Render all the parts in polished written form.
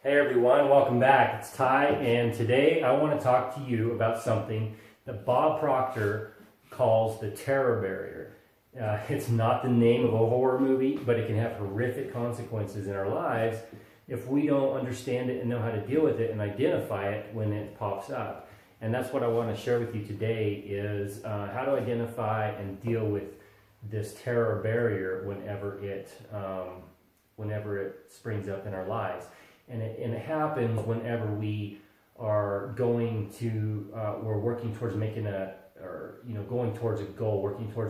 Hey everyone, welcome back. It's Ty, and today I want to talk to you about something that Bob Proctor calls the terror barrier. It's not the name of a horror movie, but it can have horrific consequences in our lives if we don't understand it and know how to deal with it and identify it when it pops up. And that's what I want to share with you today is how to identify and deal with this terror barrier whenever it springs up in our lives. And it happens whenever we are going to, we're working towards going towards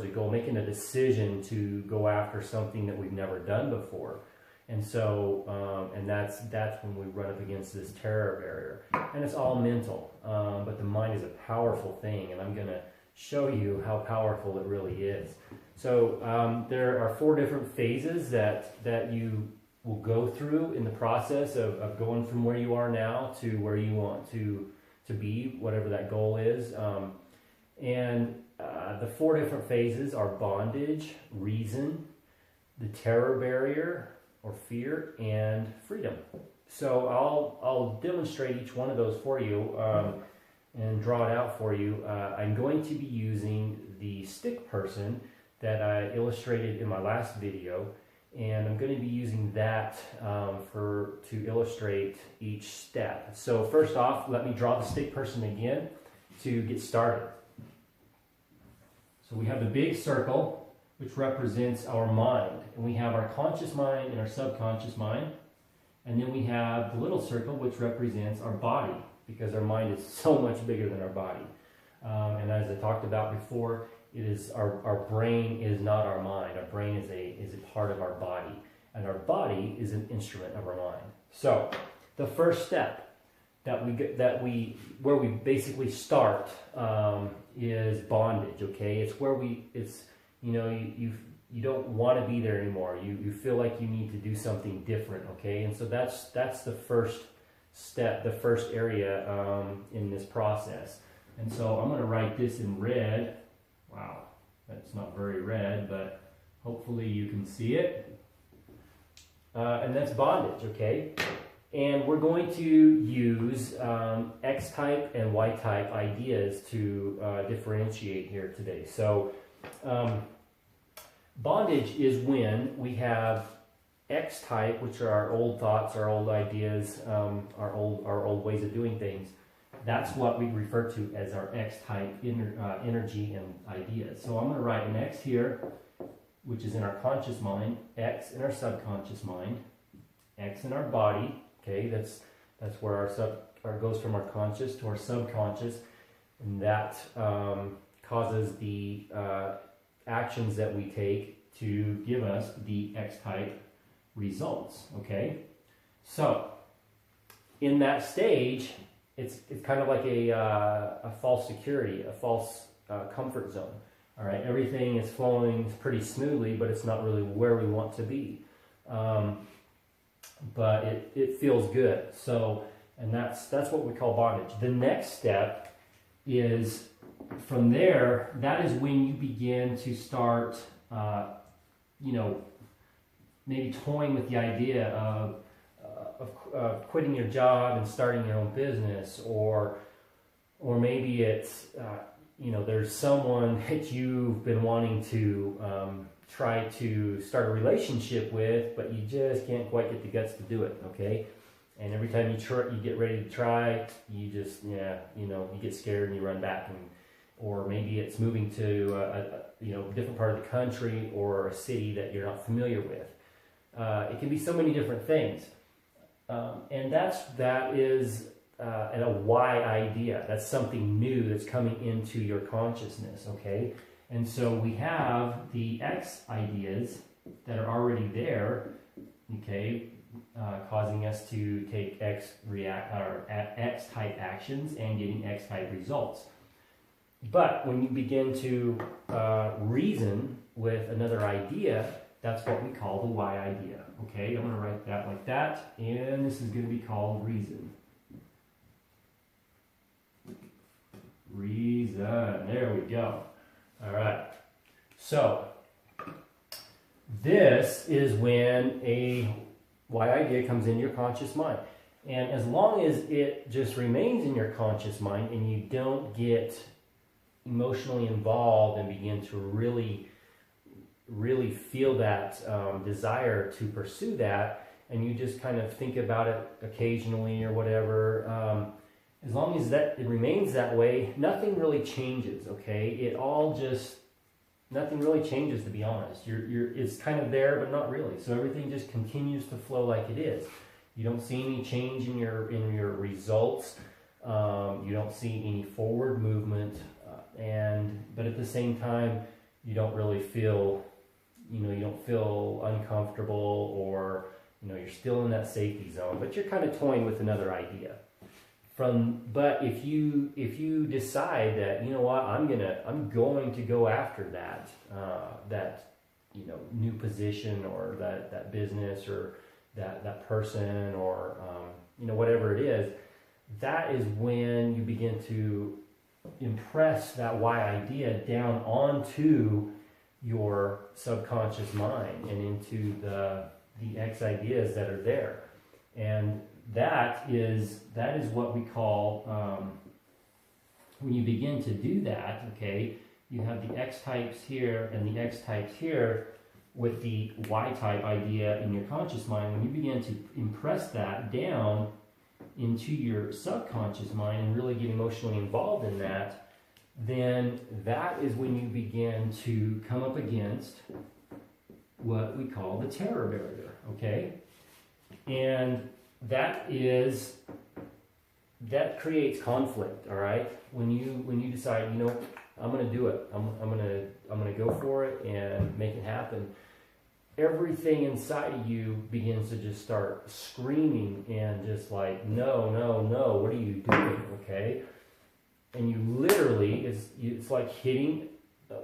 a goal, making a decision to go after something that we've never done before. And so, and that's when we run up against this terror barrier. And it's all mental, but the mind is a powerful thing, and I'm going to show you how powerful it really is. So there are 4 different phases that you will go through in the process of going from where you are now to where you want to be, whatever that goal is. The 4 different phases are bondage, reason, the terror barrier or fear, and freedom. So I'll demonstrate each one of those for you and draw it out for you. I'm going to be using the stick person that I illustrated in my last video, and I'm going to be using that to illustrate each step. So first off, let me draw the stick person again to get started. So we have the big circle, which represents our mind, and we have our conscious mind and our subconscious mind, and then we have the little circle, which represents our body, because our mind is so much bigger than our body. And as I talked about before, it is our brain is not our mind. Our brain is a part of our body, and our body is an instrument of our mind. So the first step where we basically start is bondage. Okay, it's where you don't want to be there anymore. You feel like you need to do something different. Okay, and so that's the first step, the first area in this process. And so I'm going to write this in red. Wow, that's not very red, but hopefully you can see it. And that's bondage, okay? And we're going to use X-type and Y-type ideas to differentiate here today. So bondage is when we have X-type, which are our old thoughts, our old ideas, our old ways of doing things. That's what we refer to as our X-type energy and ideas. So I'm going to write an X here, which is in our conscious mind, X in our subconscious mind, X in our body. Okay, that's where our goes from our conscious to our subconscious, and that causes the actions that we take to give us the X-type results. Okay, so in that stage, it's kind of like a false security, a false comfort zone. All right, everything is flowing pretty smoothly, but it's not really where we want to be. But it feels good. So, and that's what we call bondage. The next step is from there. That is when you begin to start, maybe toying with the idea of quitting your job and starting your own business, or maybe it's there's someone that you've been wanting to try to start a relationship with, but you just can't quite get the guts to do it. Okay, and every time you get ready to try, you just you get scared and you run back, or maybe it's moving to a different part of the country or a city that you're not familiar with. It can be so many different things. And that is a Y idea. That's something new that's coming into your consciousness, okay? And so we have the X ideas that are already there, okay, causing us to take X-type actions and getting X-type results. But when you begin to reason with another idea, that's what we call the Y idea. Okay, I'm going to write that like that, and this is going to be called reason. Reason. There we go. All right. So this is when a Y idea comes into your conscious mind. And as long as it just remains in your conscious mind and you don't get emotionally involved and begin to really feel that desire to pursue that, and you just kind of think about it occasionally or whatever, as long as that it remains that way, nothing really changes. Okay, nothing really changes, to be honest. It's kind of there, but not really. So everything just continues to flow like it is. You don't see any change in your results. You don't see any forward movement, but at the same time, you don't really feel, you don't feel uncomfortable, or you're still in that safety zone. But you're kind of toying with another idea. But if you decide that, you know what, I'm going to go after that new position, or that business, or that person, or whatever it is, that is when you begin to impress that why idea down onto your subconscious mind and into the X ideas that are there. And that is what we call, when you begin to do that, okay, you have the X types here and the X types here with the Y type idea in your conscious mind. When you begin to impress that down into your subconscious mind and really get emotionally involved in that, then that is when you begin to come up against what we call the terror barrier, okay? And that creates conflict, all right? When you decide, I'm going to do it. I'm going to go for it and make it happen. Everything inside of you begins to just start screaming and just like, no, no, no, what are you doing, okay? And you literally, it's like hitting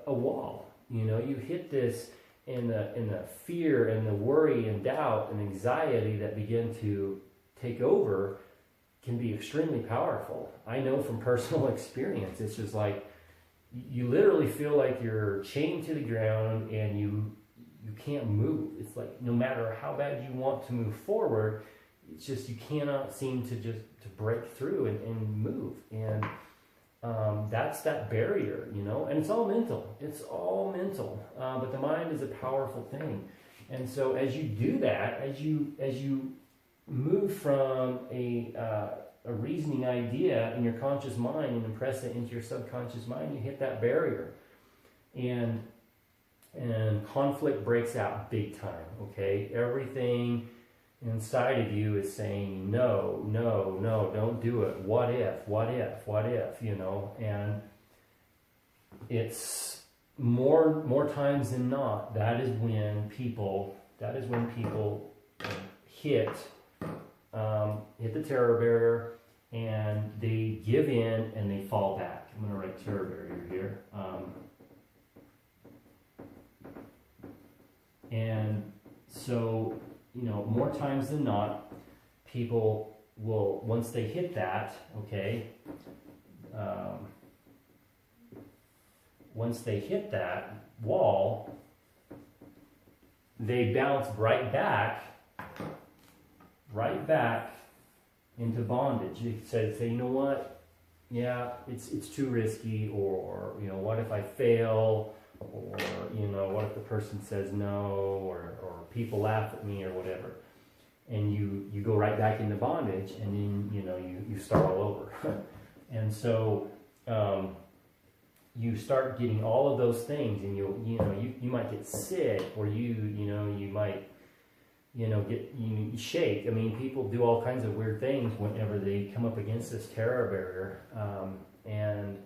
a wall. You hit this, and the fear and the worry and doubt and anxiety that begin to take over can be extremely powerful. I know from personal experience. It's just like you literally feel like you're chained to the ground and you can't move. It's like no matter how bad you want to move forward, it's just you cannot seem to break through and move. And that's that barrier, and it's all mental. It's all mental. But the mind is a powerful thing. And so as you do that, as you move from a reasoning idea in your conscious mind and impress it into your subconscious mind, you hit that barrier. And conflict breaks out big time, okay? Everything inside of you is saying, no, no, no, don't do it. What if, and it's more times than not, that is when people hit the terror barrier, and they give in and they fall back. I'm going to write terror barrier here. And so, more times than not, people will, once they hit that, okay, once they hit that wall, they bounce right back into bondage. You say, you know what? Yeah, it's too risky, or what if I fail, or what if the person says no, or people laugh at me, or whatever, and you go right back into bondage, and then you start all over. And so you start getting all of those things, and you might get sick, or you might you shake. I mean, people do all kinds of weird things whenever they come up against this terror barrier, and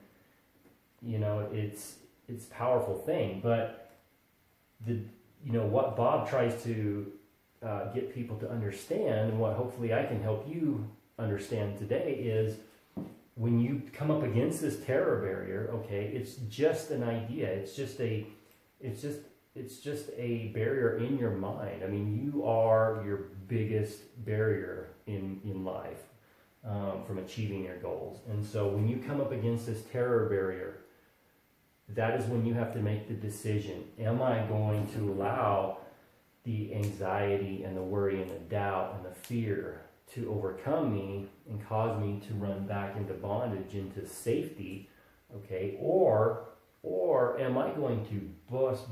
it's a powerful thing. But what Bob tries to get people to understand, and what hopefully I can help you understand today, is when you come up against this terror barrier, okay, it's just an idea. It's just a barrier in your mind. I mean, you are your biggest barrier in life from achieving your goals. And so when you come up against this terror barrier, that is when you have to make the decision. Am I going to allow the anxiety and the worry and the doubt and the fear to overcome me and cause me to run back into bondage, into safety, okay? Or am I going to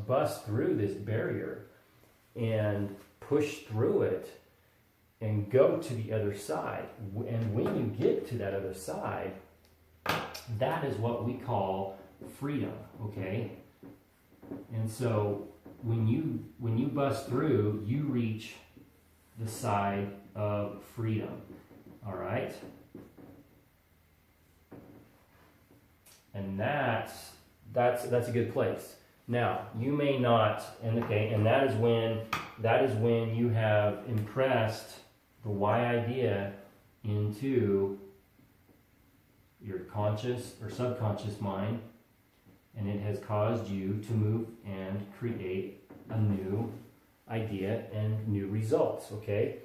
bust through this barrier and push through it and go to the other side? And when you get to that other side, that is what we call freedom, okay? And so when you bust through, you reach the side of freedom, all right? And that's a good place. Now, you may not, and that is when you have impressed the why idea into your conscious or subconscious mind, and it has caused you to move and create a new idea and new results, okay?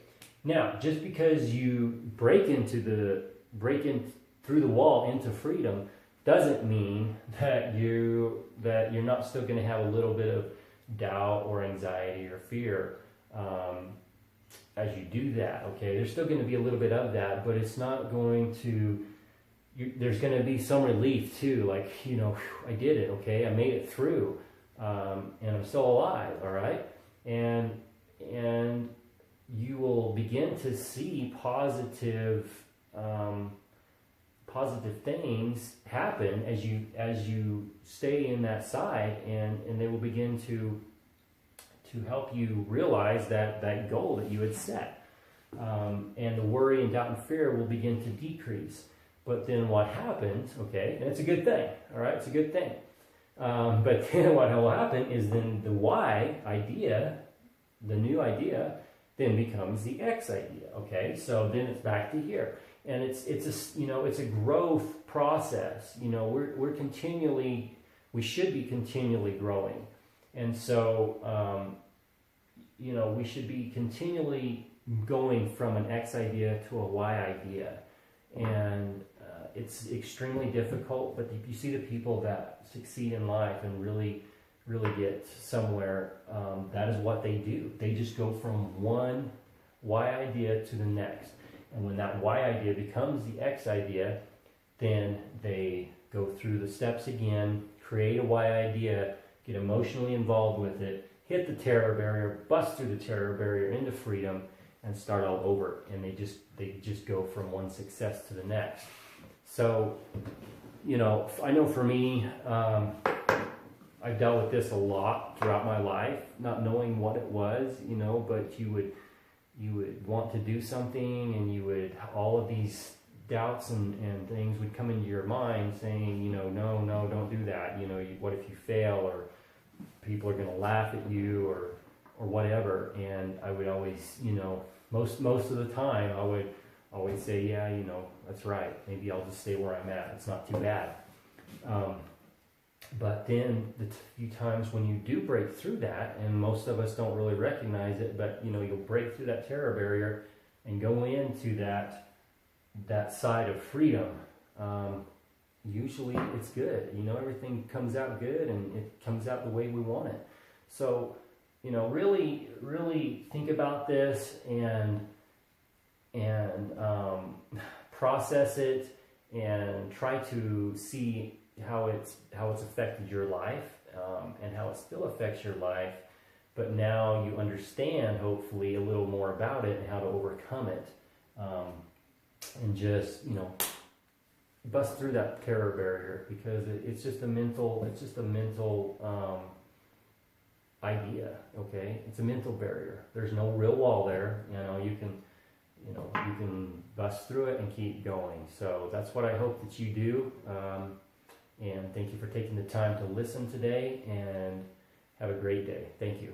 Now, just because you break in through the wall into freedom doesn't mean that you're not still going to have a little bit of doubt or anxiety or fear as you do that, okay? There's still going to be a little bit of that, but it's not going to, there's going to be some relief too, like, you know, I did it, okay? I made it through, and I'm still alive, all right? And you will begin to see positive things happen as you stay in that side, and they will begin to help you realize that goal that you had set, and the worry and doubt and fear will begin to decrease. But then what happens, okay, and it's a good thing, all right, it's a good thing, but then what will happen is then the Y idea, the new idea, then becomes the X idea, okay? So then it's back to here. And it's a growth process. You know, we should be continually growing. And so, we should be continually going from an X idea to a Y idea. And it's extremely difficult, but if you see the people that succeed in life and really get somewhere, that is what they do. They just go from one Y idea to the next. And when that Y idea becomes the X idea, then they go through the steps again, create a Y idea, get emotionally involved with it, hit the terror barrier, bust through the terror barrier into freedom, and start all over. And they just go from one success to the next. So, you know, I know for me, I've dealt with this a lot throughout my life, not knowing what it was, you know, but you would want to do something, and all of these doubts and things would come into your mind saying, you know, no, don't do that. You know, what if you fail, or people are going to laugh at you, or whatever. And I would always, you know, most of the time I would always say, yeah, you know, that's right. Maybe I'll just stay where I'm at. It's not too bad. But then the few times when you do break through that, and most of us don't really recognize it, but you know, you'll break through that terror barrier and go into that side of freedom. Usually it's good. You know, everything comes out good, and it comes out the way we want it. So, you know, really, really think about this and process it, and try to see how it's affected your life, and how it still affects your life, but now you understand hopefully a little more about it and how to overcome it, and just, you know, bust through that terror barrier, because it's just a mental idea, okay? It's a mental barrier. There's no real wall there. You know, you can bust through it and keep going. So that's what I hope that you do. And thank you for taking the time to listen today, and have a great day. Thank you.